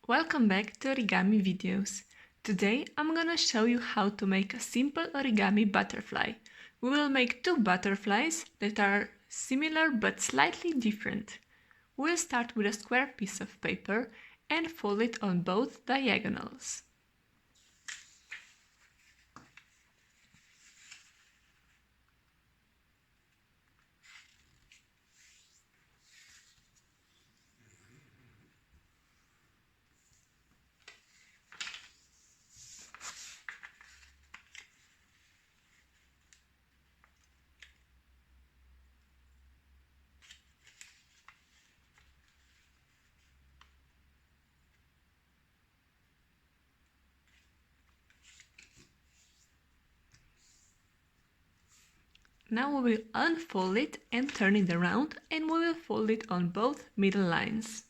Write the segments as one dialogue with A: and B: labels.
A: Welcome back to Origami videos. Today I'm gonna show you how to make a simple origami butterfly. We will make two butterflies that are similar but slightly different. We'll start with a square piece of paper and fold it on both diagonals. Now we will unfold it and turn it around, and we will fold it on both middle lines.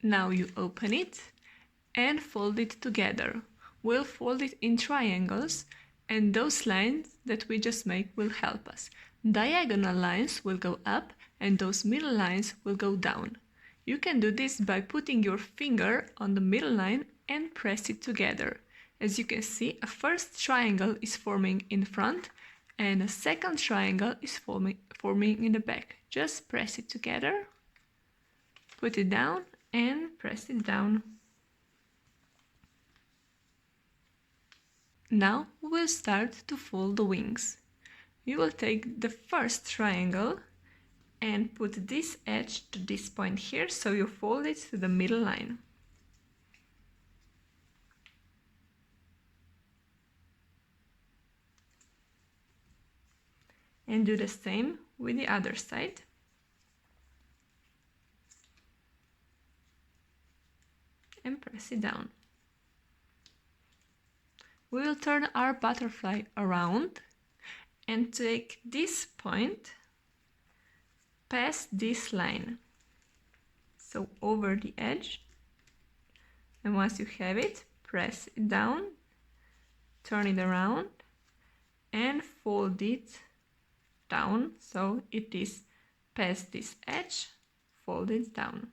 A: Now you open it and fold it together. We'll fold it in triangles, and those lines that we just made will help us. Diagonal lines will go up and those middle lines will go down. You can do this by putting your finger on the middle line and press it together. As you can see, a first triangle is forming in front and a second triangle is forming in the back. Just press it together, put it down and press it down. Now we will start to fold the wings. You will take the first triangle and put this edge to this point here, so you fold it to the middle line. And do the same with the other side. And press it down. We will turn our butterfly around and take this point past this line, so over the edge, and once you have it, press it down, turn it around and fold it down so it is past this edge, fold it down.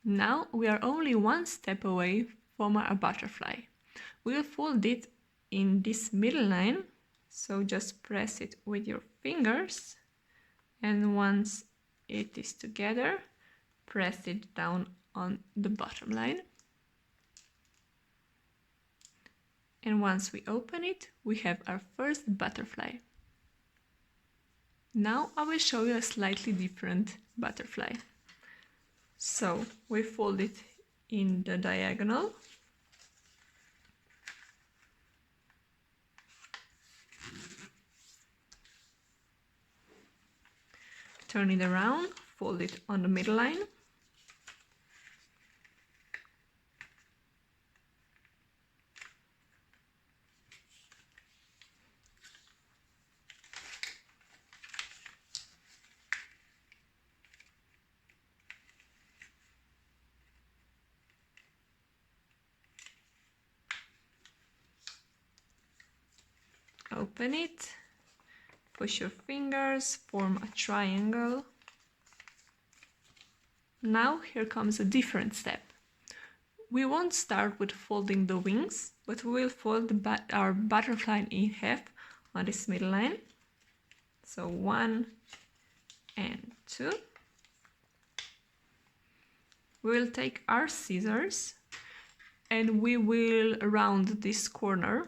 A: Now we are only one step away from our butterfly. We will fold it in this middle line, so just press it with your fingers, and once it is together, press it down on the bottom line. And once we open it, we have our first butterfly. Now I will show you a slightly different butterfly. So we fold it in the diagonal. Turn it around, fold it on the middle line. Open it, push your fingers, form a triangle. Now here comes a different step. We won't start with folding the wings, but we will fold our butterfly in half on this middle line. So 1 and 2. We will take our scissors and we will round this corner.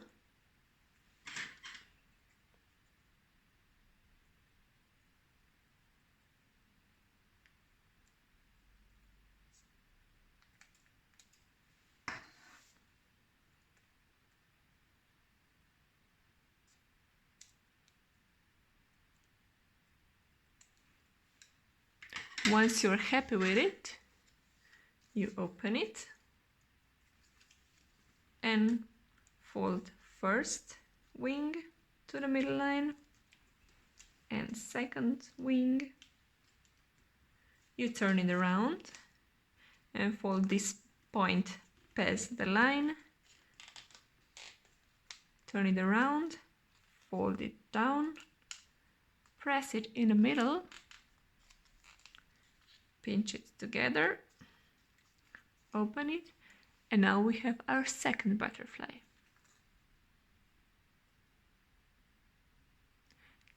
A: Once you're happy with it, you open it and fold first wing to the middle line and second wing. You turn it around and fold this point past the line. Turn it around, fold it down, press it in the middle, pinch it together, open it, and now we have our second butterfly.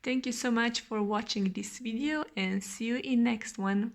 A: Thank you so much for watching this video and see you in next one.